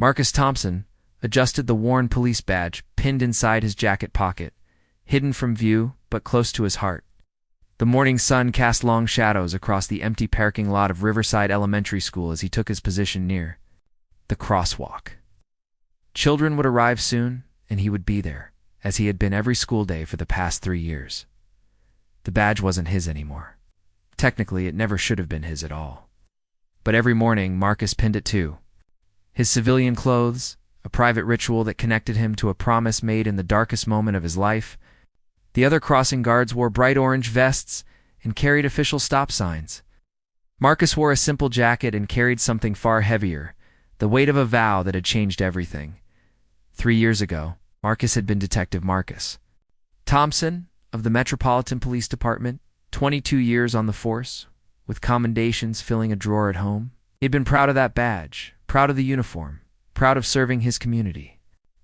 Marcus Thompson adjusted the worn police badge pinned inside his jacket pocket, hidden from view but close to his heart. The morning sun cast long shadows across the empty parking lot of Riverside Elementary School as he took his position near the crosswalk. Children would arrive soon, and he would be there, as he had been every school day for the past 3 years. The badge wasn't his anymore. Technically, it never should have been his at all. But every morning, Marcus pinned it too. His civilian clothes, a private ritual that connected him to a promise made in the darkest moment of his life. The other crossing guards wore bright orange vests and carried official stop signs. Marcus wore a simple jacket and carried something far heavier, the weight of a vow that had changed everything. 3 years ago, Marcus had been Detective Marcus Thompson of the Metropolitan Police Department, 22 years on the force, with commendations filling a drawer at home. He had been proud of that badge, proud of the uniform, proud of serving his community.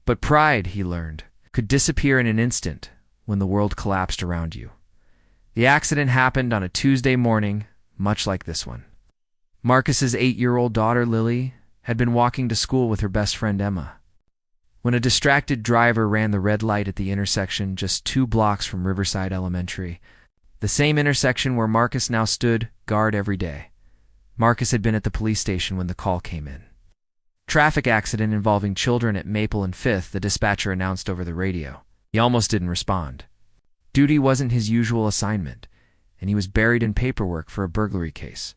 But pride, he learned, could disappear in an instant when the world collapsed around you. The accident happened on a Tuesday morning, much like this one. Marcus's 8-year-old daughter, Lily, had been walking to school with her best friend, Emma, when a distracted driver ran the red light at the intersection just 2 blocks from Riverside Elementary, the same intersection where Marcus now stood guard every day. Marcus had been at the police station when the call came in. Traffic accident involving children at Maple and 5th, the dispatcher announced over the radio. He almost didn't respond. Duty wasn't his usual assignment, and he was buried in paperwork for a burglary case.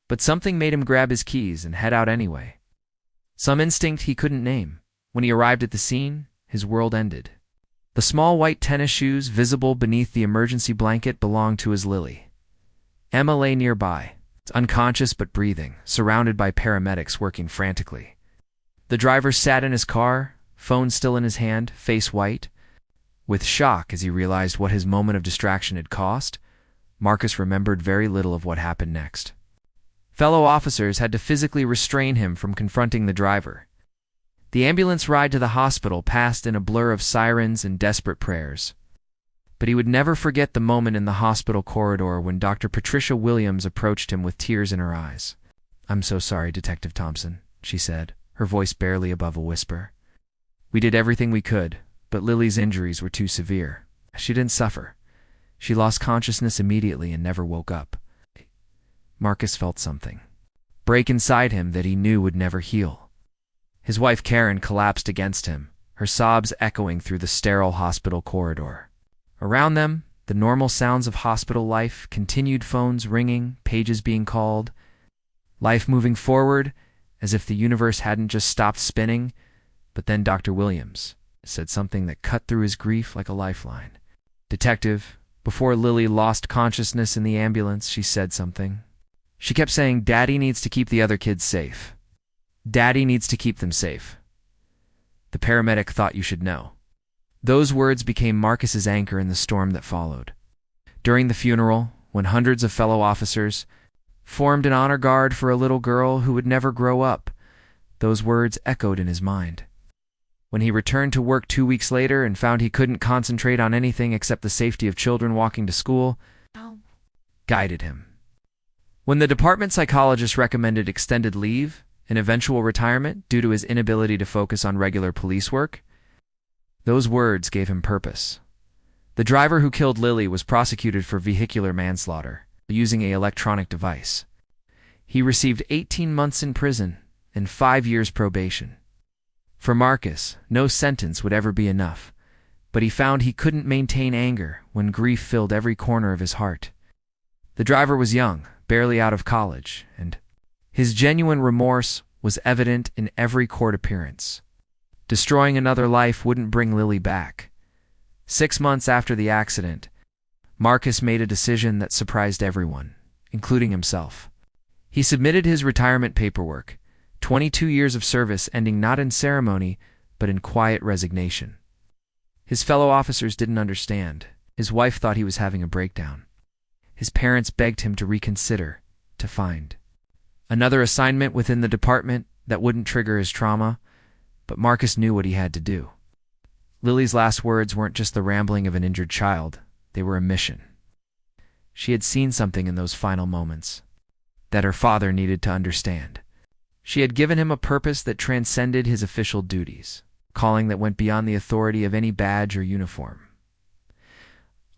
But something made him grab his keys and head out anyway. Some instinct he couldn't name. When he arrived at the scene, his world ended. The small white tennis shoes visible beneath the emergency blanket belonged to his Lily. Emma lay nearby, unconscious but breathing, surrounded by paramedics working frantically. The driver sat in his car, phone still in his hand, face white. With shock as he realized what his moment of distraction had cost, Marcus remembered very little of what happened next. Fellow officers had to physically restrain him from confronting the driver. The ambulance ride to the hospital passed in a blur of sirens and desperate prayers. But he would never forget the moment in the hospital corridor when Dr. Patricia Williams approached him with tears in her eyes. "I'm so sorry, Detective Thompson," she said, her voice barely above a whisper. "We did everything we could, but Lily's injuries were too severe. She didn't suffer. She lost consciousness immediately and never woke up." Marcus felt something break inside him that he knew would never heal. His wife Karen collapsed against him, her sobs echoing through the sterile hospital corridor. Around them, the normal sounds of hospital life continued, phones ringing, pages being called, life moving forward as if the universe hadn't just stopped spinning. But then Dr. Williams said something that cut through his grief like a lifeline. "Detective, before Lily lost consciousness in the ambulance, she said something. She kept saying, 'Daddy needs to keep the other kids safe. Daddy needs to keep them safe. The paramedic thought you should know.'" Those words became Marcus's anchor in the storm that followed. During the funeral, when hundreds of fellow officers formed an honor guard for a little girl who would never grow up, those words echoed in his mind. When he returned to work 2 weeks later and found he couldn't concentrate on anything except the safety of children walking to school, guided him. When the department psychologist recommended extended leave and eventual retirement due to his inability to focus on regular police work, those words gave him purpose. The driver who killed Lily was prosecuted for vehicular manslaughter, using an electronic device. He received 18 months in prison and 5 years probation. For Marcus, no sentence would ever be enough, but he found he couldn't maintain anger when grief filled every corner of his heart. The driver was young, barely out of college, and his genuine remorse was evident in every court appearance. Destroying another life wouldn't bring Lily back. 6 months after the accident, Marcus made a decision that surprised everyone, including himself. He submitted his retirement paperwork, 22 years of service ending not in ceremony, but in quiet resignation. His fellow officers didn't understand. His wife thought he was having a breakdown. His parents begged him to reconsider, to find another assignment within the department that wouldn't trigger his trauma, but Marcus knew what he had to do. Lily's last words weren't just the rambling of an injured child, they were a mission. She had seen something in those final moments that her father needed to understand. She had given him a purpose that transcended his official duties, a calling that went beyond the authority of any badge or uniform.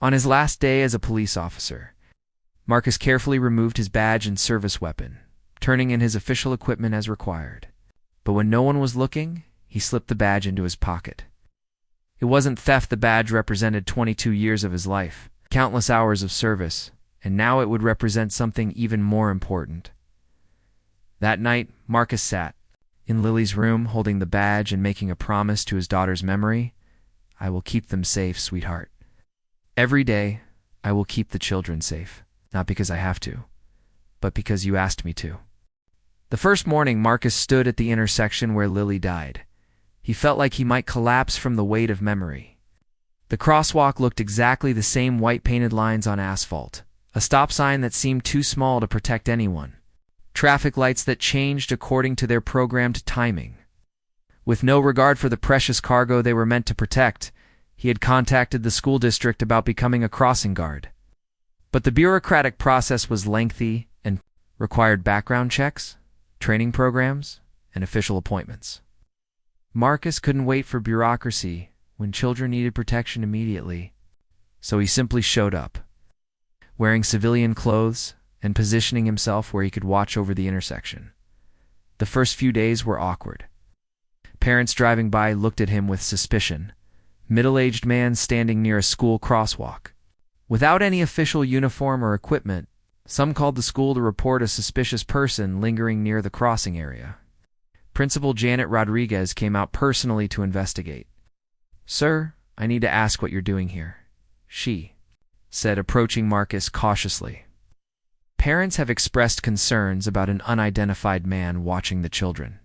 On his last day as a police officer, Marcus carefully removed his badge and service weapon, turning in his official equipment as required. But when no one was looking, he slipped the badge into his pocket. It wasn't theft. The badge represented 22 years of his life, countless hours of service, and now it would represent something even more important. That night, Marcus sat in Lily's room holding the badge and making a promise to his daughter's memory. "I will keep them safe, sweetheart. Every day, I will keep the children safe, not because I have to, but because you asked me to." The first morning, Marcus stood at the intersection where Lily died. He felt like he might collapse from the weight of memory. The crosswalk looked exactly the same: white painted lines on asphalt, a stop sign that seemed too small to protect anyone, traffic lights that changed according to their programmed timing. With no regard for the precious cargo they were meant to protect, he had contacted the school district about becoming a crossing guard. But the bureaucratic process was lengthy and required background checks, training programs, and official appointments. Marcus couldn't wait for bureaucracy when children needed protection immediately, so he simply showed up, wearing civilian clothes and positioning himself where he could watch over the intersection. The first few days were awkward. Parents driving by looked at him with suspicion. Middle-aged man standing near a school crosswalk. Without any official uniform or equipment, some called the school to report a suspicious person lingering near the crossing area. Principal Janet Rodriguez came out personally to investigate. "Sir, I need to ask what you're doing here," she said, approaching Marcus cautiously. Parents have expressed concerns about an unidentified man watching the children.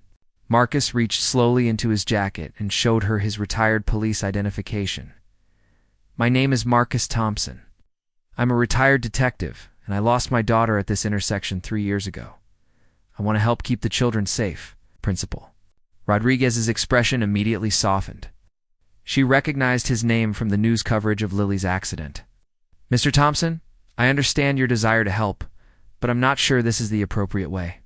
Marcus reached slowly into his jacket and showed her his retired police identification. "My name is Marcus Thompson. I'm a retired detective, and I lost my daughter at this intersection 3 years ago. I want to help keep the children safe, Principal." Rodriguez's expression immediately softened. She recognized his name from the news coverage of Lily's accident. "Mr. Thompson, I understand your desire to help, but I'm not sure this is the appropriate way."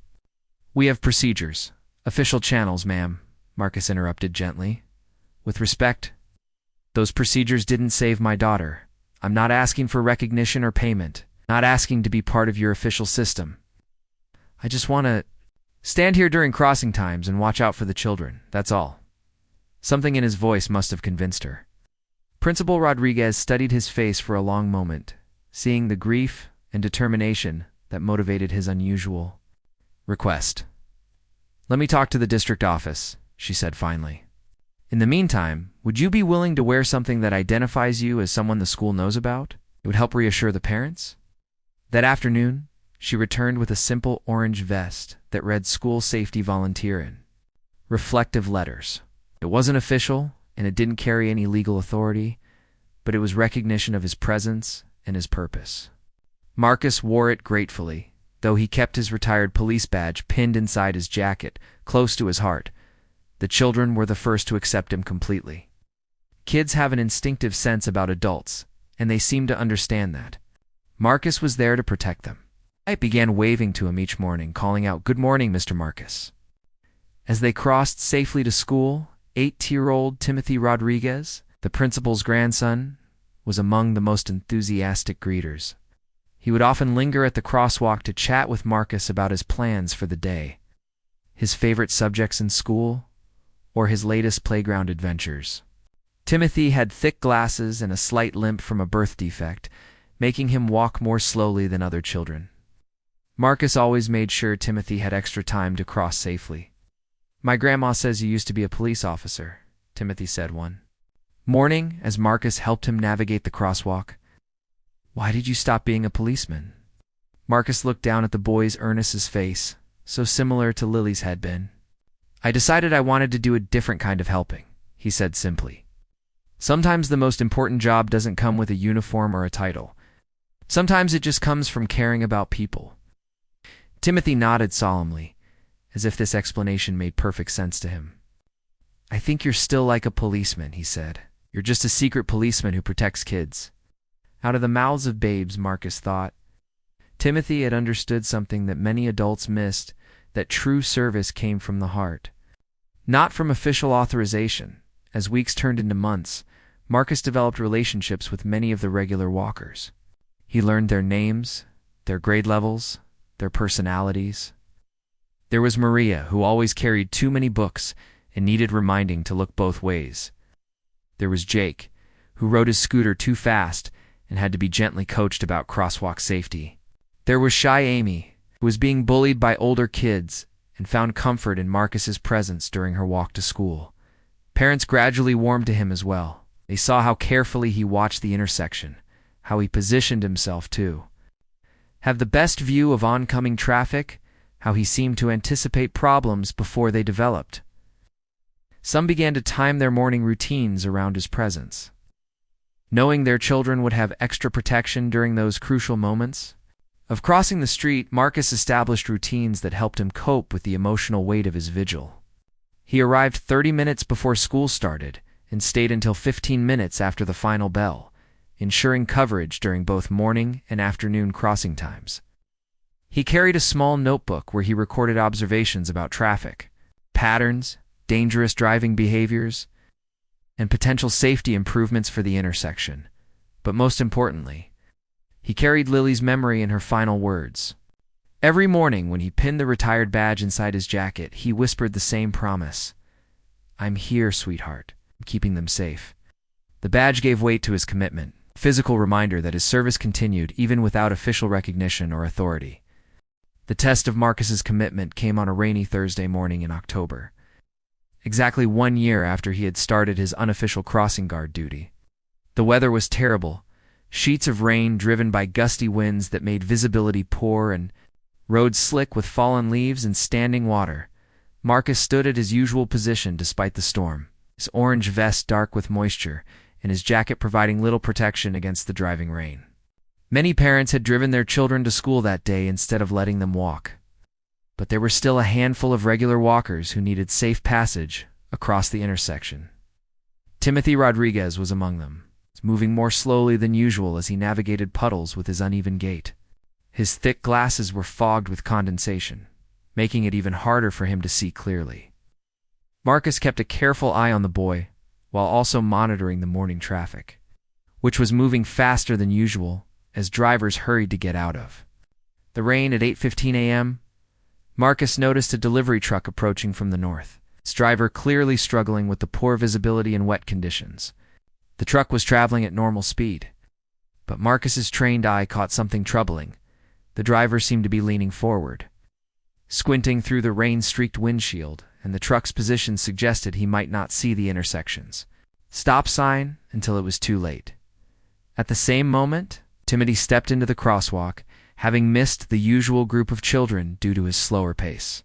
"We have procedures, official channels, ma'am," Marcus interrupted gently. "With respect, those procedures didn't save my daughter. I'm not asking for recognition or payment, not asking to be part of your official system. I just want to stand here during crossing times and watch out for the children, that's all." Something in his voice must have convinced her. Principal Rodriguez studied his face for a long moment, seeing the grief and determination that motivated his unusual request. "Let me talk to the district office," she said finally. "In the meantime, would you be willing to wear something that identifies you as someone the school knows about? It would help reassure the parents." That afternoon, she returned with a simple orange vest that read "School Safety Volunteer" in reflective letters. It wasn't official, and it didn't carry any legal authority, but it was recognition of his presence and his purpose. Marcus wore it gratefully, though he kept his retired police badge pinned inside his jacket, close to his heart. The children were the first to accept him completely. Kids have an instinctive sense about adults, and they seem to understand that. Marcus was there to protect them. I began waving to him each morning, calling out, "Good morning, Mr. Marcus." As they crossed safely to school, 8-year-old Timothy Rodriguez, the principal's grandson, was among the most enthusiastic greeters. He would often linger at the crosswalk to chat with Marcus about his plans for the day, his favorite subjects in school, or his latest playground adventures. Timothy had thick glasses and a slight limp from a birth defect, making him walk more slowly than other children. Marcus always made sure Timothy had extra time to cross safely. "My grandma says you used to be a police officer," Timothy said one morning as Marcus helped him navigate the crosswalk. "Why did you stop being a policeman?" Marcus looked down at the boy's earnest face, so similar to Lily's had been. "I decided I wanted to do a different kind of helping," he said simply. "Sometimes the most important job doesn't come with a uniform or a title. Sometimes it just comes from caring about people." Timothy nodded solemnly, as if this explanation made perfect sense to him. "I think you're still like a policeman," he said. "You're just a secret policeman who protects kids." Out of the mouths of babes, Marcus thought. Timothy had understood something that many adults missed. that true service came from the heart, not from official authorization. As weeks turned into months, Marcus developed relationships with many of the regular walkers. He learned their names, their grade levels, their personalities. There was Maria, who always carried too many books and needed reminding to look both ways. There was Jake, who rode his scooter too fast and had to be gently coached about crosswalk safety. There was shy Amy, who was being bullied by older kids and found comfort in Marcus's presence during her walk to school. Parents gradually warmed to him as well. They saw how carefully he watched the intersection, how he positioned himself to have the best view of oncoming traffic, how he seemed to anticipate problems before they developed. Some began to time their morning routines around his presence. Knowing their children would have extra protection during those crucial moments of crossing the street, Marcus established routines that helped him cope with the emotional weight of his vigil. He arrived 30 minutes before school started and stayed until 15 minutes after the final bell, ensuring coverage during both morning and afternoon crossing times. He carried a small notebook where he recorded observations about traffic, patterns, dangerous driving behaviors, and potential safety improvements for the intersection. But most importantly, he carried Lily's memory in her final words. Every morning when he pinned the retired badge inside his jacket, he whispered the same promise. "I'm here, sweetheart. I'm keeping them safe." The badge gave weight to his commitment, a physical reminder that his service continued even without official recognition or authority. The test of Marcus's commitment came on a rainy Thursday morning in October, exactly 1 year after he had started his unofficial crossing guard duty. The weather was terrible, sheets of rain driven by gusty winds that made visibility poor and roads slick with fallen leaves and standing water. Marcus stood at his usual position despite the storm, his orange vest dark with moisture and his jacket providing little protection against the driving rain. Many parents had driven their children to school that day instead of letting them walk. But there were still a handful of regular walkers who needed safe passage across the intersection. Timothy Rodriguez was among them, moving more slowly than usual as he navigated puddles with his uneven gait. His thick glasses were fogged with condensation, making it even harder for him to see clearly. Marcus kept a careful eye on the boy, while also monitoring the morning traffic, which was moving faster than usual as drivers hurried to get out of the rain. At 8:15 a.m., Marcus noticed a delivery truck approaching from the north, its driver clearly struggling with the poor visibility and wet conditions. The truck was traveling at normal speed, but Marcus's trained eye caught something troubling. The driver seemed to be leaning forward, squinting through the rain-streaked windshield, and the truck's position suggested he might not see the intersection's stop sign until it was too late. At the same moment, Timothy stepped into the crosswalk, having missed the usual group of children due to his slower pace.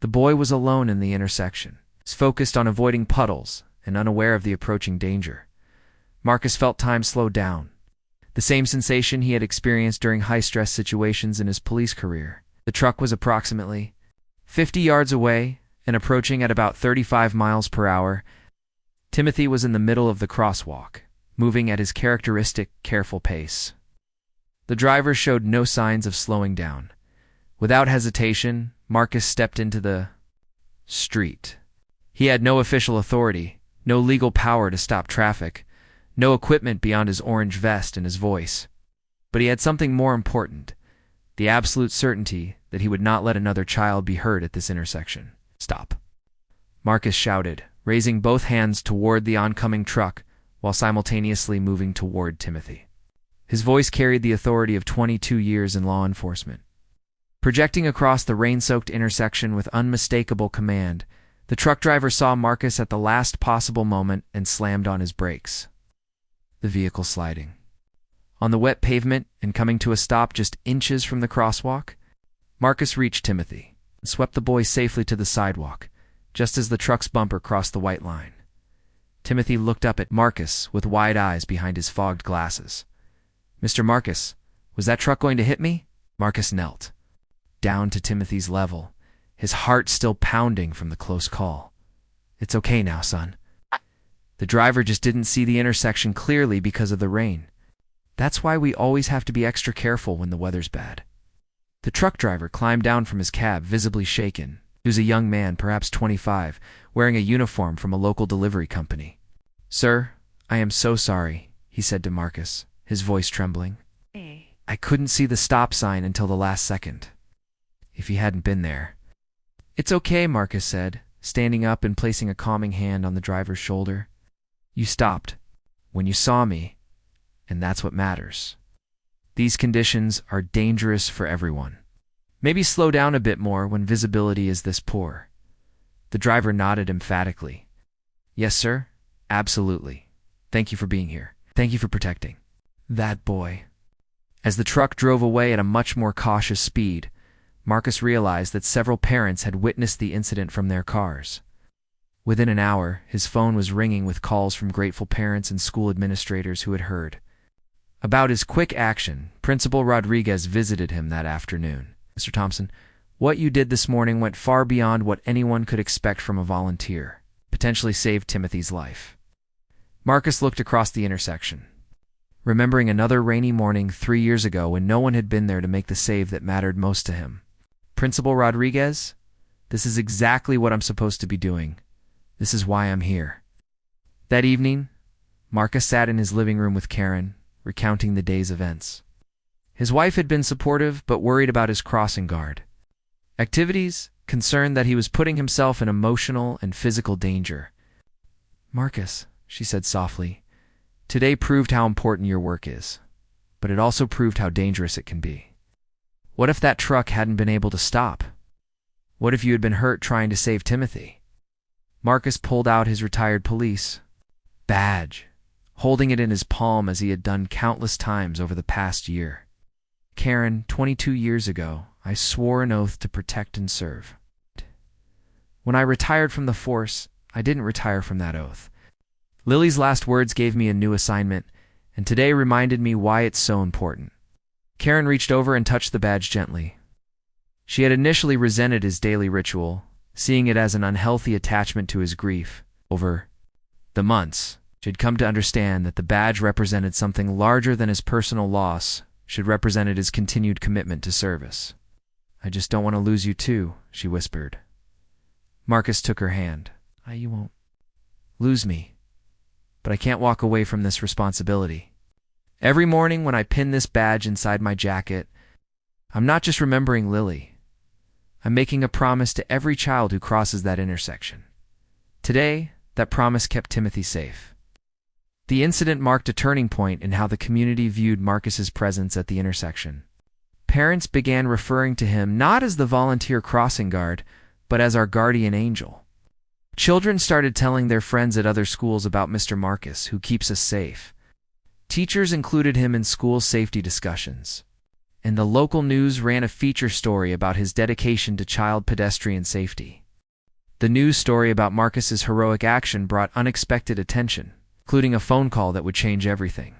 The boy was alone in the intersection, focused on avoiding puddles and unaware of the approaching danger. Marcus felt time slow down, the same sensation he had experienced during high-stress situations in his police career. The truck was approximately 50 yards away and approaching at about 35 miles per hour. Timothy was in the middle of the crosswalk, moving at his characteristic, careful pace. The driver showed no signs of slowing down. Without hesitation, Marcus stepped into the street. He had no official authority, no legal power to stop traffic, no equipment beyond his orange vest and his voice. But he had something more important, the absolute certainty that he would not let another child be hurt at this intersection. "Stop," Marcus shouted, raising both hands toward the oncoming truck while simultaneously moving toward Timothy. His voice carried the authority of 22 years in law enforcement. Projecting across the rain-soaked intersection with unmistakable command, the truck driver saw Marcus at the last possible moment and slammed on his brakes, the vehicle sliding. On the wet pavement and coming to a stop just inches from the crosswalk, Marcus reached Timothy and swept the boy safely to the sidewalk, just as the truck's bumper crossed the white line. Timothy looked up at Marcus with wide eyes behind his fogged glasses. "Mr. Marcus, was that truck going to hit me?" Marcus knelt down to Timothy's level, his heart still pounding from the close call. "It's okay now, son. The driver just didn't see the intersection clearly because of the rain. That's why we always have to be extra careful when the weather's bad." The truck driver climbed down from his cab, visibly shaken. He was a young man, perhaps 25, wearing a uniform from a local delivery company. "Sir, I am so sorry," he said to Marcus, his voice trembling. "I couldn't see the stop sign until the last second. If he hadn't been there." "It's okay," Marcus said, standing up and placing a calming hand on the driver's shoulder. "You stopped when you saw me, and that's what matters. These conditions are dangerous for everyone. Maybe slow down a bit more when visibility is this poor." The driver nodded emphatically. "Yes, sir. Absolutely. Thank you for being here. Thank you for protecting that boy." As the truck drove away at a much more cautious speed, Marcus realized that several parents had witnessed the incident from their cars. Within an hour, his phone was ringing with calls from grateful parents and school administrators who had heard about his quick action. Principal Rodriguez visited him that afternoon. "Mr. Thompson, what you did this morning went far beyond what anyone could expect from a volunteer. Potentially saved Timothy's life." Marcus looked across the intersection, remembering another rainy morning 3 years ago when no one had been there to make the save that mattered most to him. "Principal Rodriguez, this is exactly what I'm supposed to be doing. This is why I'm here." That evening, Marcus sat in his living room with Karen, recounting the day's events. His wife had been supportive but worried about his crossing guard activities, concerned that he was putting himself in emotional and physical danger. "Marcus," she said softly, "today proved how important your work is, but it also proved how dangerous it can be. What if that truck hadn't been able to stop? What if you had been hurt trying to save Timothy?" Marcus pulled out his retired police badge, holding it in his palm as he had done countless times over the past year. "Karen, 22 years ago, I swore an oath to protect and serve. When I retired from the force, I didn't retire from that oath. Lily's last words gave me a new assignment, and today reminded me why it's so important." Karen reached over and touched the badge gently. She had initially resented his daily ritual, seeing it as an unhealthy attachment to his grief. Over the months, she had come to understand that the badge represented something larger than his personal loss, should represented his continued commitment to service. "I just don't want to lose you too," she whispered. Marcus took her hand. "You won't lose me, but I can't walk away from this responsibility. Every morning when I pin this badge inside my jacket, I'm not just remembering Lily. I'm making a promise to every child who crosses that intersection. Today, that promise kept Timothy safe." The incident marked a turning point in how the community viewed Marcus's presence at the intersection. Parents began referring to him not as the volunteer crossing guard, but as our guardian angel. Children started telling their friends at other schools about Mr. Marcus, who keeps us safe. Teachers included him in school safety discussions, and the local news ran a feature story about his dedication to child pedestrian safety. The news story about Marcus's heroic action brought unexpected attention, including a phone call that would change everything.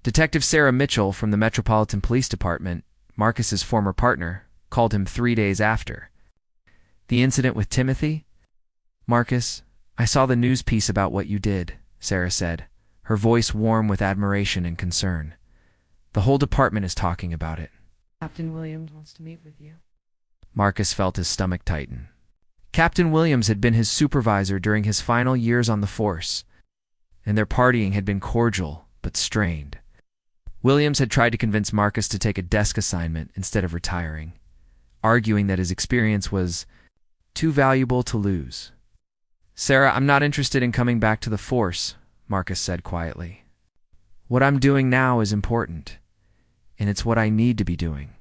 Detective Sarah Mitchell from the Metropolitan Police Department, Marcus's former partner, called him 3 days after. "The incident with Timothy? Marcus, I saw the news piece about what you did," Sarah said, her voice warm with admiration and concern. "The whole department is talking about it." "Captain Williams wants to meet with you." Marcus felt his stomach tighten. Captain Williams had been his supervisor during his final years on the force, and their partying had been cordial but strained. Williams had tried to convince Marcus to take a desk assignment instead of retiring, arguing that his experience was too valuable to lose. "Sarah, I'm not interested in coming back to the force," Marcus said quietly. "What I'm doing now is important, and it's what I need to be doing."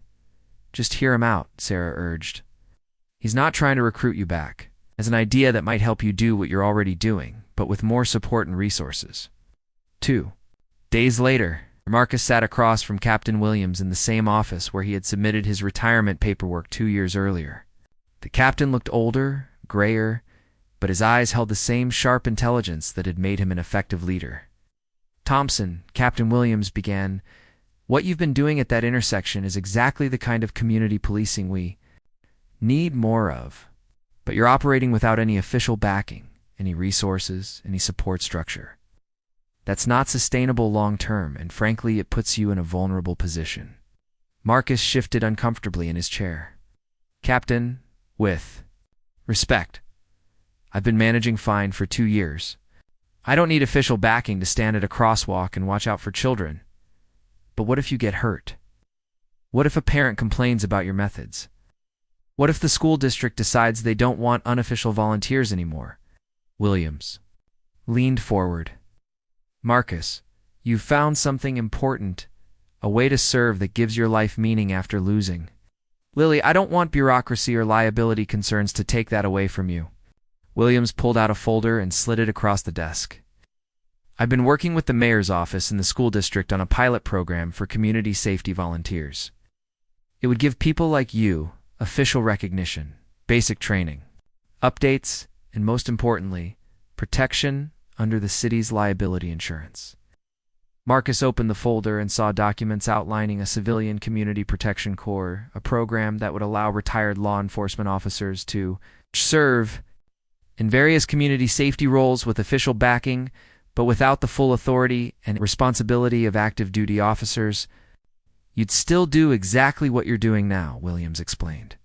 "Just hear him out," Sarah urged. "He's not trying to recruit you back, as an idea that might help you do what you're already doing, but with more support and resources." 2 days later, Marcus sat across from Captain Williams in the same office where he had submitted his retirement paperwork 2 years earlier. The captain looked older, grayer, but his eyes held the same sharp intelligence that had made him an effective leader. "Thompson," Captain Williams began, "what you've been doing at that intersection is exactly the kind of community policing we need more of. But you're operating without any official backing, any resources, any support structure. That's not sustainable long term, and frankly, it puts you in a vulnerable position." Marcus shifted uncomfortably in his chair. Captain, with respect, I've been managing fine for 2 years. I don't need official backing to stand at a crosswalk and watch out for children. But what if you get hurt? What if a parent complains about your methods? What if the school district decides they don't want unofficial volunteers anymore? Williams leaned forward. Marcus, you've found something important, a way to serve that gives your life meaning after losing. Lily, I don't want bureaucracy or liability concerns to take that away from you. Williams pulled out a folder and slid it across the desk. I've been working with the mayor's office in the school district on a pilot program for community safety volunteers. It would give people like you official recognition, basic training, updates, and most importantly, protection under the city's liability insurance. Marcus opened the folder and saw documents outlining a civilian community protection corps, a program that would allow retired law enforcement officers to serve in various community safety roles with official backing, but without the full authority and responsibility of active duty officers. You'd still do exactly what you're doing now, Williams explained.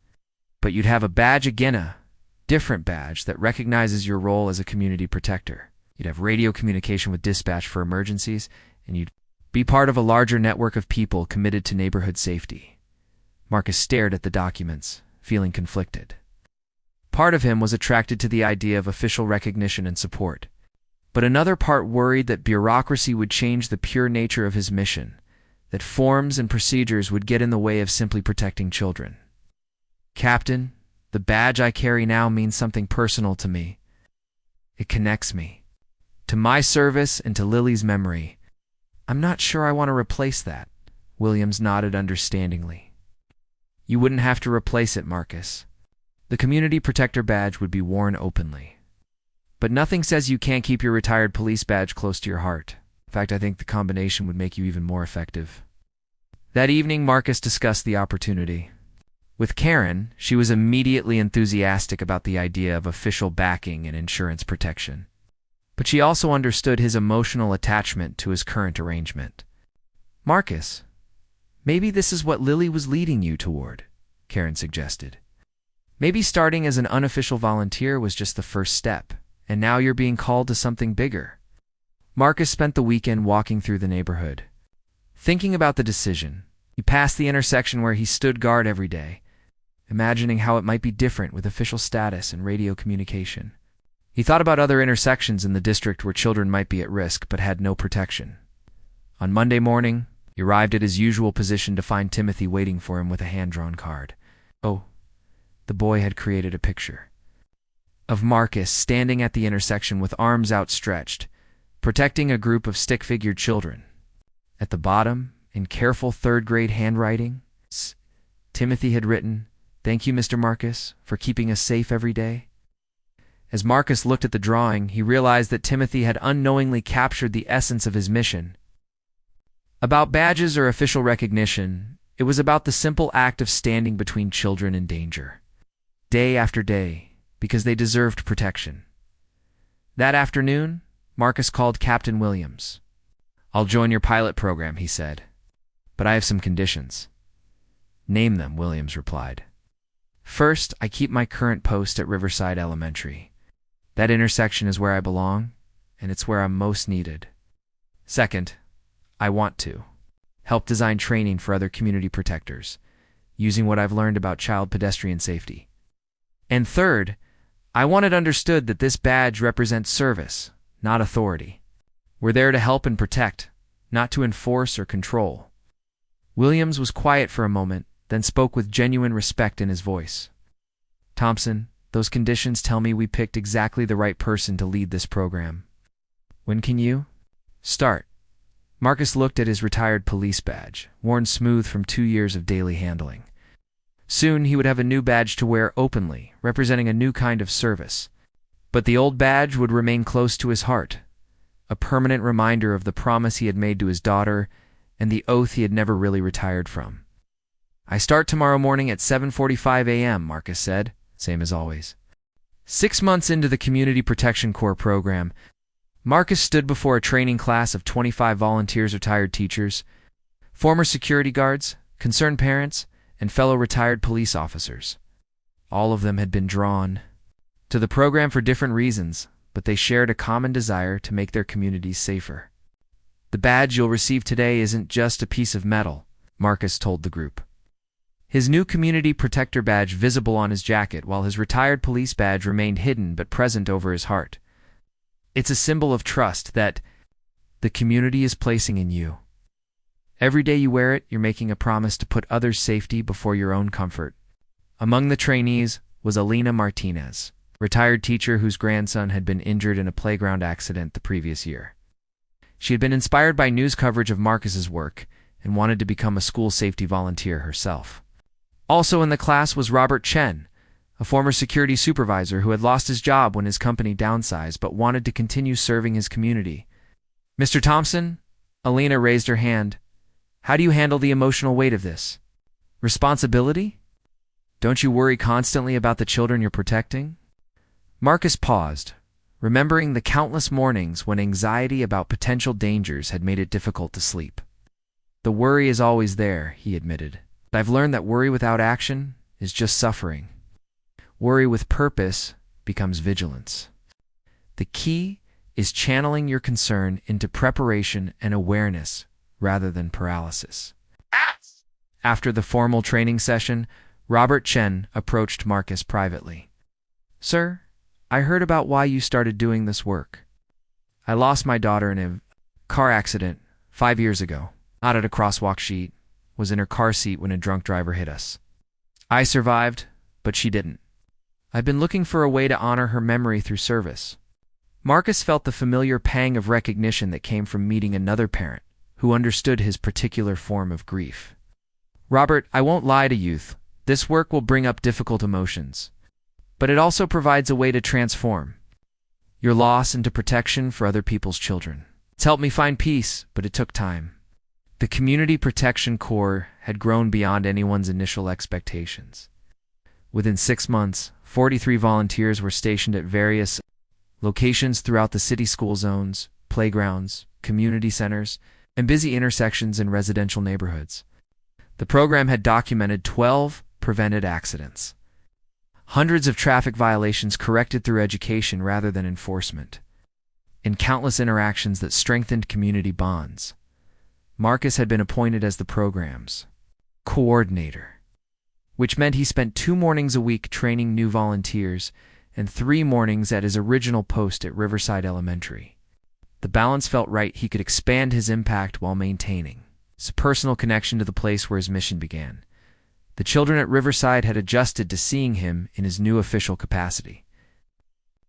But you'd have a badge again, a different badge that recognizes your role as a community protector. You'd have radio communication with dispatch for emergencies, and you'd be part of a larger network of people committed to neighborhood safety. Marcus stared at the documents, feeling conflicted. Part of him was attracted to the idea of official recognition and support, but another part worried that bureaucracy would change the pure nature of his mission, that forms and procedures would get in the way of simply protecting children. Captain, the badge I carry now means something personal to me. It connects me to my service and to Lily's memory. I'm not sure I want to replace that. Williams nodded understandingly. You wouldn't have to replace it, Marcus. The community protector badge would be worn openly. But nothing says you can't keep your retired police badge close to your heart. In fact, I think the combination would make you even more effective. That evening, Marcus discussed the opportunity. With Karen, she was immediately enthusiastic about the idea of official backing and insurance protection. But she also understood his emotional attachment to his current arrangement. Marcus, maybe this is what Lily was leading you toward, Karen suggested. Maybe starting as an unofficial volunteer was just the first step, and now you're being called to something bigger. Marcus spent the weekend walking through the neighborhood. Thinking about the decision, he passed the intersection where he stood guard every day, imagining how it might be different with official status and radio communication. He thought about other intersections in the district where children might be at risk but had no protection. On Monday morning, he arrived at his usual position to find Timothy waiting for him with a hand-drawn card. Oh, the boy had created a picture of Marcus standing at the intersection with arms outstretched, protecting a group of stick-figured children. At the bottom, in careful third-grade handwriting, Timothy had written, "Thank you, Mr. Marcus, for keeping us safe every day." As Marcus looked at the drawing, he realized that Timothy had unknowingly captured the essence of his mission. About badges or official recognition, it was about the simple act of standing between children in danger, day after day, because they deserved protection. That afternoon, Marcus called Captain Williams. "I'll join your pilot program," he said, "but I have some conditions." "Name them," Williams replied. "First, I keep my current post at Riverside Elementary. That intersection is where I belong, and it's where I'm most needed. Second, I want to help design training for other community protectors, using what I've learned about child pedestrian safety. And third, I want it understood that this badge represents service, not authority. We're there to help and protect, not to enforce or control." Williams was quiet for a moment, then spoke with genuine respect in his voice. "Thompson, those conditions tell me we picked exactly the right person to lead this program. When can you start?" Marcus looked at his retired police badge, worn smooth from 2 years of daily handling. Soon he would have a new badge to wear openly, representing a new kind of service. But the old badge would remain close to his heart, a permanent reminder of the promise he had made to his daughter and the oath he had never really retired from. "I start tomorrow morning at 7:45 a.m., Marcus said, same as always. 6 months into the Community Protection Corps program, Marcus stood before a training class of 25 volunteers, retired teachers, former security guards, concerned parents, and fellow retired police officers. All of them had been drawn to the program for different reasons, but they shared a common desire to make their communities safer. "The badge you'll receive today isn't just a piece of metal," Marcus told the group. His new community protector badge visible on his jacket, while his retired police badge remained hidden but present over his heart. "It's a symbol of trust that the community is placing in you. Every day you wear it, you're making a promise to put others' safety before your own comfort." Among the trainees was Alina Martinez, retired teacher whose grandson had been injured in a playground accident the previous year. She had been inspired by news coverage of Marcus's work and wanted to become a school safety volunteer herself. Also in the class was Robert Chen, a former security supervisor who had lost his job when his company downsized but wanted to continue serving his community. "Mr. Thompson," Alina raised her hand, "how do you handle the emotional weight of this responsibility? Don't you worry constantly about the children you're protecting?" Marcus paused, remembering the countless mornings when anxiety about potential dangers had made it difficult to sleep. "The worry is always there," he admitted. "But I've learned that worry without action is just suffering. Worry with purpose becomes vigilance. The key is channeling your concern into preparation and awareness rather than paralysis." After the formal training session, Robert Chen approached Marcus privately. "Sir, I heard about why you started doing this work. I lost my daughter in a car accident 5 years ago. Not at a crosswalk sheet, was in her car seat when a drunk driver hit us. I survived, but she didn't. I've been looking for a way to honor her memory through service." Marcus felt the familiar pang of recognition that came from meeting another parent who understood his particular form of grief. "Robert, I won't lie to youth. This work will bring up difficult emotions, but it also provides a way to transform your loss into protection for other people's children. It's helped me find peace, but it took time." The Community Protection Corps had grown beyond anyone's initial expectations. Within 6 months, 43 volunteers were stationed at various locations throughout the city school zones, playgrounds, community centers, and busy intersections in residential neighborhoods. The program had documented 12 prevented accidents, hundreds of traffic violations corrected through education rather than enforcement, and countless interactions that strengthened community bonds. Marcus had been appointed as the program's coordinator, which meant he spent 2 mornings a week training new volunteers and 3 mornings at his original post at Riverside Elementary. The balance felt right. He could expand his impact while maintaining his personal connection to the place where his mission began. The children at Riverside had adjusted to seeing him in his new official capacity.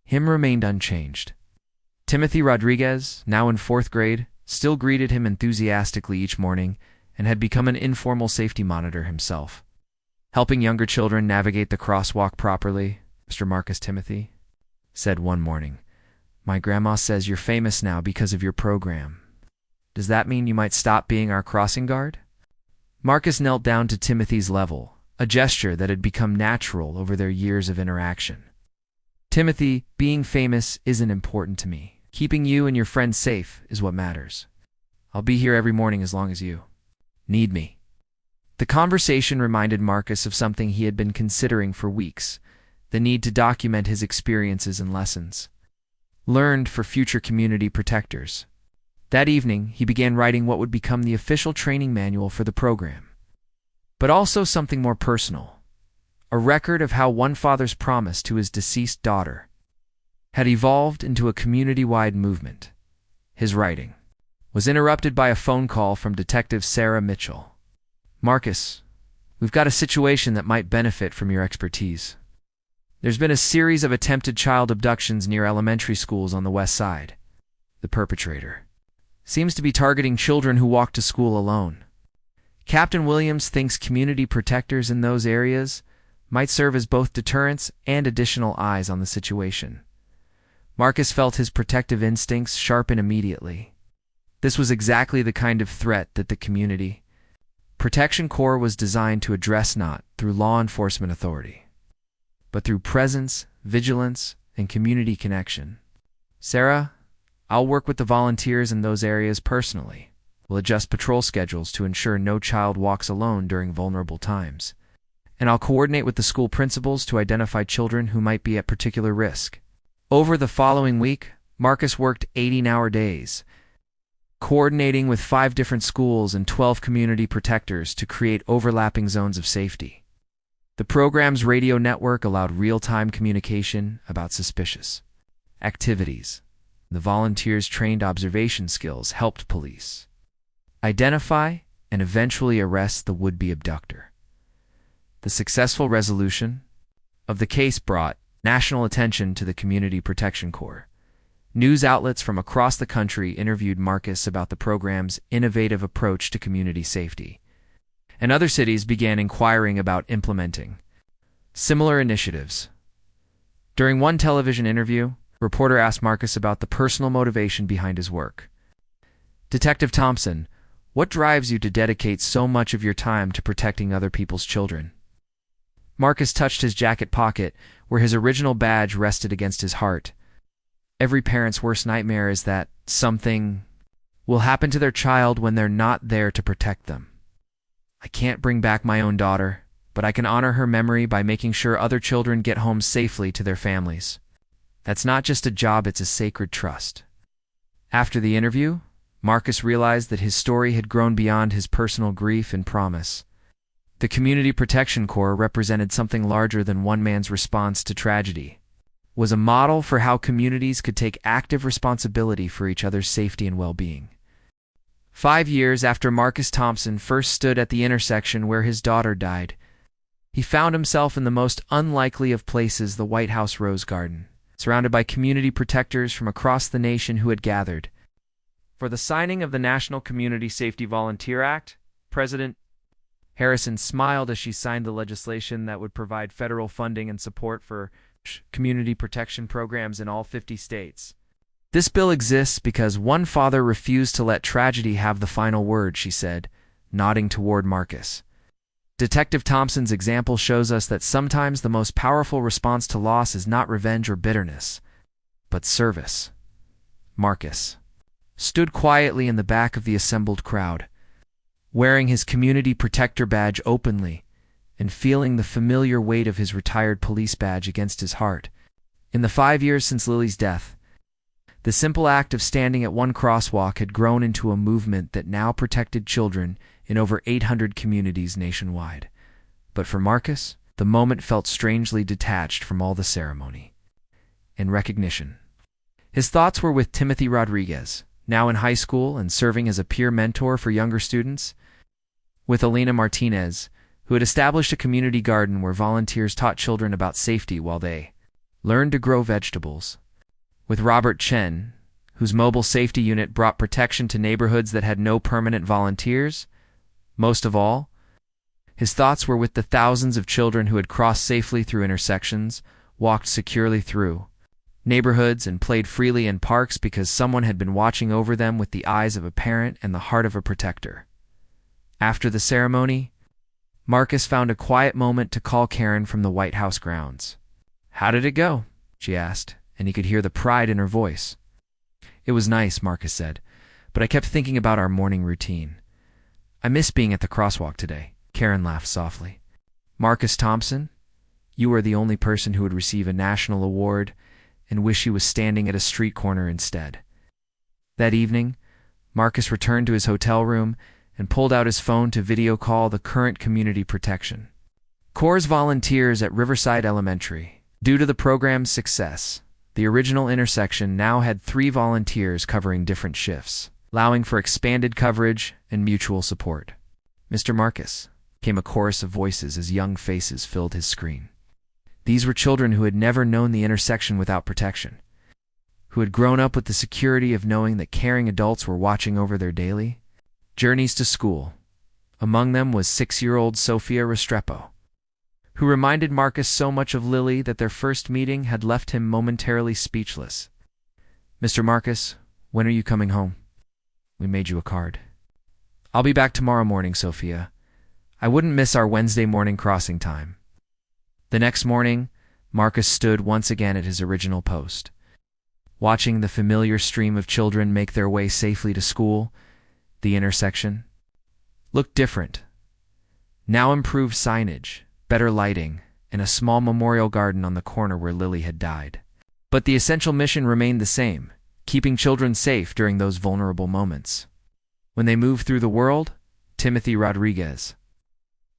Him remained unchanged. Timothy Rodriguez, now in 4th grade, still greeted him enthusiastically each morning and had become an informal safety monitor himself, helping younger children navigate the crosswalk properly. "Mr. Marcus Timothy said one morning, my grandma says you're famous now because of your program. Does that mean you might stop being our crossing guard?" Marcus knelt down to Timothy's level, a gesture that had become natural over their years of interaction. "Timothy, being famous isn't important to me. Keeping you and your friends safe is what matters. I'll be here every morning as long as you need me." The conversation reminded Marcus of something he had been considering for weeks: the need to document his experiences and lessons learned for future community protectors. That evening, he began writing what would become the official training manual for the program, but also something more personal: a record of how one father's promise to his deceased daughter had evolved into a community-wide movement. His writing was interrupted by a phone call from Detective Sarah Mitchell. "Marcus, we've got a situation that might benefit from your expertise. There's been a series of attempted child abductions near elementary schools on the west side. The perpetrator seems to be targeting children who walk to school alone. Captain Williams thinks community protectors in those areas might serve as both deterrents and additional eyes on the situation." Marcus felt his protective instincts sharpen immediately. This was exactly the kind of threat that the Community Protection Corps was designed to address, not through law enforcement authority, but through presence, vigilance, and community connection. "Sarah, I'll work with the volunteers in those areas personally. will adjust patrol schedules to ensure no child walks alone during vulnerable times. And I'll coordinate with the school principals to identify children who might be at particular risk. Over the following week, Marcus worked 18-hour days, coordinating with 5 different schools and 12 community protectors to create overlapping zones of safety. The program's radio network allowed real-time communication about suspicious activities. The volunteers' trained observation skills helped police identify and eventually arrest the would-be abductor. The successful resolution of the case brought national attention to the Community Protection Corps. News outlets from across the country interviewed Marcus about the program's innovative approach to community safety, and other cities began inquiring about implementing similar initiatives. During one television interview, a reporter asked Marcus about the personal motivation behind his work. "Detective Thompson, what drives you to dedicate so much of your time to protecting other people's children?" Marcus touched his jacket pocket, where his original badge rested against his heart. Every parent's worst nightmare is that something will happen to their child when they're not there to protect them. I can't bring back my own daughter, but I can honor her memory by making sure other children get home safely to their families. That's not just a job, it's a sacred trust. After the interview, Marcus realized that his story had grown beyond his personal grief and promise. The Community Protection Corps represented something larger than one man's response to tragedy. It was a model for how communities could take active responsibility for each other's safety and well-being. 5 years after Marcus Thompson first stood at the intersection where his daughter died, he found himself in the most unlikely of places, the White House Rose Garden, surrounded by community protectors from across the nation who had gathered for the signing of the National Community Safety Volunteer Act. President Harrison smiled as she signed the legislation that would provide federal funding and support for community protection programs in all 50 states. "This bill exists because one father refused to let tragedy have the final word," she said, nodding toward Marcus. Detective Thompson's example shows us that sometimes the most powerful response to loss is not revenge or bitterness, but service. Marcus stood quietly in the back of the assembled crowd, wearing his community protector badge openly and feeling the familiar weight of his retired police badge against his heart. In the 5 years since Lily's death, the simple act of standing at one crosswalk had grown into a movement that now protected children in over 800 communities nationwide. But for Marcus, the moment felt strangely detached from all the ceremony and recognition. His thoughts were with Timothy Rodriguez, now in high school and serving as a peer mentor for younger students, with Elena Martinez, who had established a community garden where volunteers taught children about safety while they learned to grow vegetables, with Robert Chen, whose mobile safety unit brought protection to neighborhoods that had no permanent volunteers. Most of all, his thoughts were with the thousands of children who had crossed safely through intersections, walked securely through neighborhoods, and played freely in parks because someone had been watching over them with the eyes of a parent and the heart of a protector. After the ceremony, Marcus found a quiet moment to call Karen from the White House grounds. "How did it go?" she asked, and he could hear the pride in her voice. "It was nice," Marcus said, "but I kept thinking about our morning routine. I miss being at the crosswalk today." Karen laughed softly. "Marcus Thompson, you are the only person who would receive a national award and wish he was standing at a street corner instead." That evening, Marcus returned to his hotel room and pulled out his phone to video call the current community protection Corps volunteers at Riverside Elementary. Due to the program's success, the original intersection now had 3 volunteers covering different shifts, allowing for expanded coverage and mutual support. "Mr. Marcus," came a chorus of voices as young faces filled his screen. These were children who had never known the intersection without protection, who had grown up with the security of knowing that caring adults were watching over their daily journeys to school. Among them was 6-year-old Sophia Restrepo, who reminded Marcus so much of Lily that their first meeting had left him momentarily speechless. "Mr. Marcus, when are you coming home? We made you a card." "I'll be back tomorrow morning, Sophia. I wouldn't miss our Wednesday morning crossing time." The next morning, Marcus stood once again at his original post, watching the familiar stream of children make their way safely to school The intersection looked different. Now improved signage, better lighting, and a small memorial garden on the corner where Lily had died. But the essential mission remained the same, keeping children safe during those vulnerable moments. When they moved through the world, Timothy Rodriguez,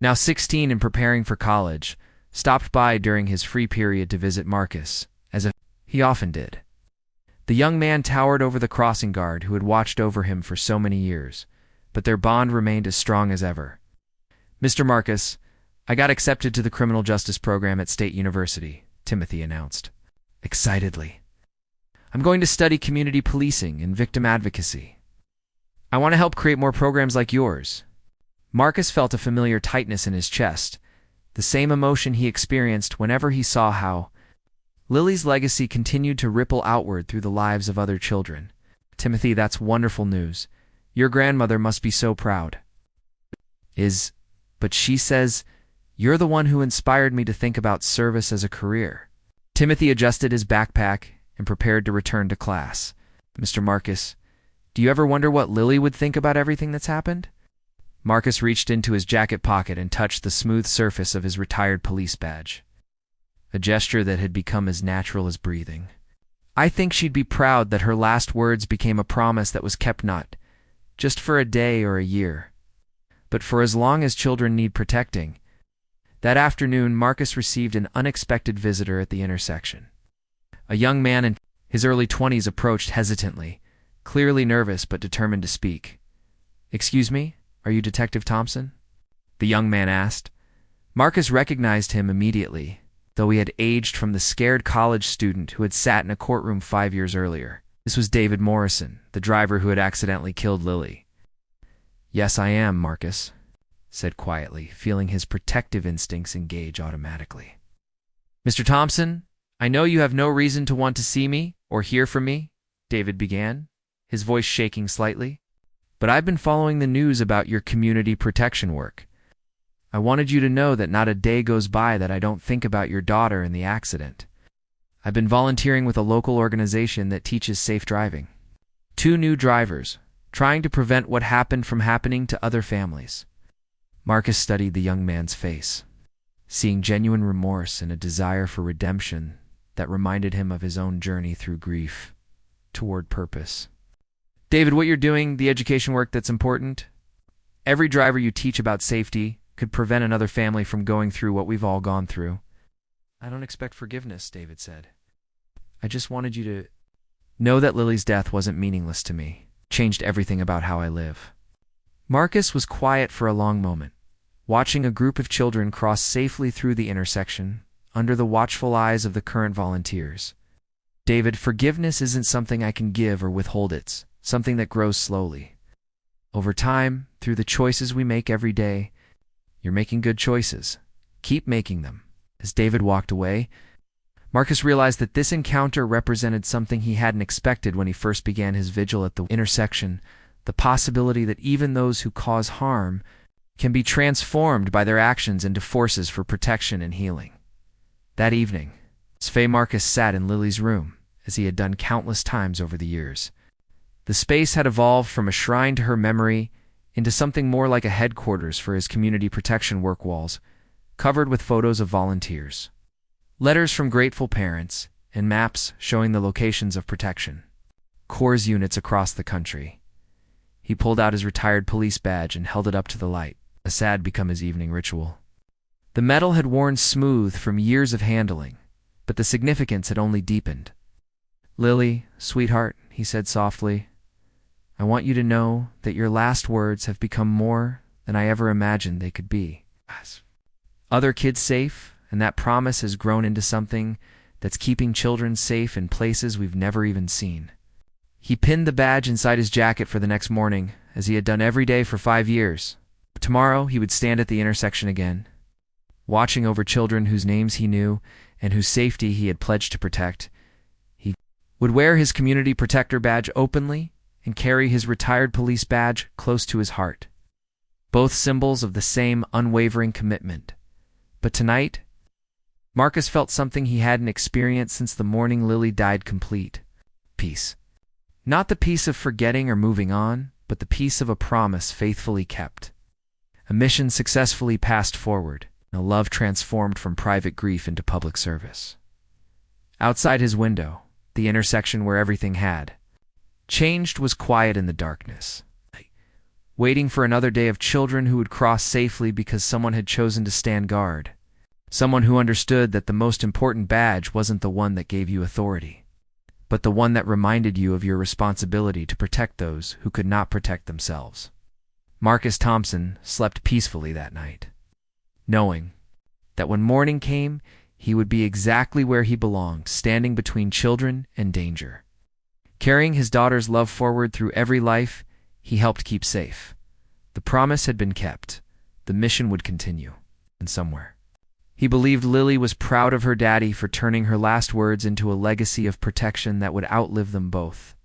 now 16 and preparing for college, stopped by during his free period to visit Marcus, as he often did. The young man towered over the crossing guard who had watched over him for so many years, but their bond remained as strong as ever. "Mr. Marcus, I got accepted to the criminal justice program at State University," Timothy announced, excitedly. "I'm going to study community policing and victim advocacy. I want to help create more programs like yours." Marcus felt a familiar tightness in his chest, the same emotion he experienced whenever he saw how Lily's legacy continued to ripple outward through the lives of other children. "Timothy, that's wonderful news. Your grandmother must be so proud." But she says, "You're the one who inspired me to think about service as a career." Timothy adjusted his backpack and prepared to return to class. "Mr. Marcus, do you ever wonder what Lily would think about everything that's happened?" Marcus reached into his jacket pocket and touched the smooth surface of his retired police badge, a gesture that had become as natural as breathing. "I think she'd be proud that her last words became a promise that was kept, not just for a day or a year, but for as long as children need protecting." That afternoon, Marcus received an unexpected visitor at the intersection. A young man in his early 20s approached hesitantly, clearly nervous but determined to speak. "Excuse me, are you Detective Thompson?" the young man asked. Marcus recognized him immediately, though he had aged from the scared college student who had sat in a courtroom 5 years earlier. This was David Morrison, the driver who had accidentally killed Lily. "Yes, I am, Marcus," said quietly, feeling his protective instincts engage automatically. "Mr. Thompson, I know you have no reason to want to see me or hear from me," David began, his voice shaking slightly, "but I've been following the news about your community protection work. I wanted you to know that not a day goes by that I don't think about your daughter and the accident. I've been volunteering with a local organization that teaches safe driving. 2 new drivers, trying to prevent what happened from happening to other families." Marcus studied the young man's face, seeing genuine remorse and a desire for redemption that reminded him of his own journey through grief toward purpose. "David, what you're doing, the education work that's important, every driver you teach about safety could prevent another family from going through what we've all gone through." "I don't expect forgiveness," David said. "I just wanted you to know that Lily's death wasn't meaningless to me, changed everything about how I live." Marcus was quiet for a long moment, watching a group of children cross safely through the intersection under the watchful eyes of the current volunteers. "David, forgiveness isn't something I can give or withhold. It's something that grows slowly. Over time, through the choices we make every day. You're making good choices. Keep making them." As David walked away, Marcus realized that this encounter represented something he hadn't expected when he first began his vigil at the intersection, the possibility that even those who cause harm can be transformed by their actions into forces for protection and healing. That evening, Marcus sat in Lily's room, as he had done countless times over the years. The space had evolved from a shrine to her memory into something more like a headquarters for his community protection work walls, covered with photos of volunteers, letters from grateful parents, and maps showing the locations of protection Corps units across the country. He pulled out his retired police badge and held it up to the light, a sad become his evening ritual. The metal had worn smooth from years of handling, but the significance had only deepened. "Lily, sweetheart," he said softly, "I want you to know that your last words have become more than I ever imagined they could be. Other kids safe, and that promise has grown into something that's keeping children safe in places we've never even seen." He pinned the badge inside his jacket for the next morning, as he had done every day for 5 years. Tomorrow he would stand at the intersection again, watching over children whose names he knew and whose safety he had pledged to protect. He would wear his community protector badge openly and carry his retired police badge close to his heart, both symbols of the same unwavering commitment. But tonight, Marcus felt something he hadn't experienced since the morning Lily died: complete peace. Not the peace of forgetting or moving on, but the peace of a promise faithfully kept. A mission successfully passed forward, and a love transformed from private grief into public service. Outside his window, the intersection where everything had changed was quiet in the darkness, waiting for another day of children who would cross safely because someone had chosen to stand guard. Someone who understood that the most important badge wasn't the one that gave you authority, but the one that reminded you of your responsibility to protect those who could not protect themselves. Marcus Thompson slept peacefully that night, knowing that when morning came, he would be exactly where he belonged, standing between children and danger. Carrying his daughter's love forward through every life he helped keep safe. The promise had been kept. The mission would continue, and somewhere. He believed Lily was proud of her daddy for turning her last words into a legacy of protection that would outlive them both.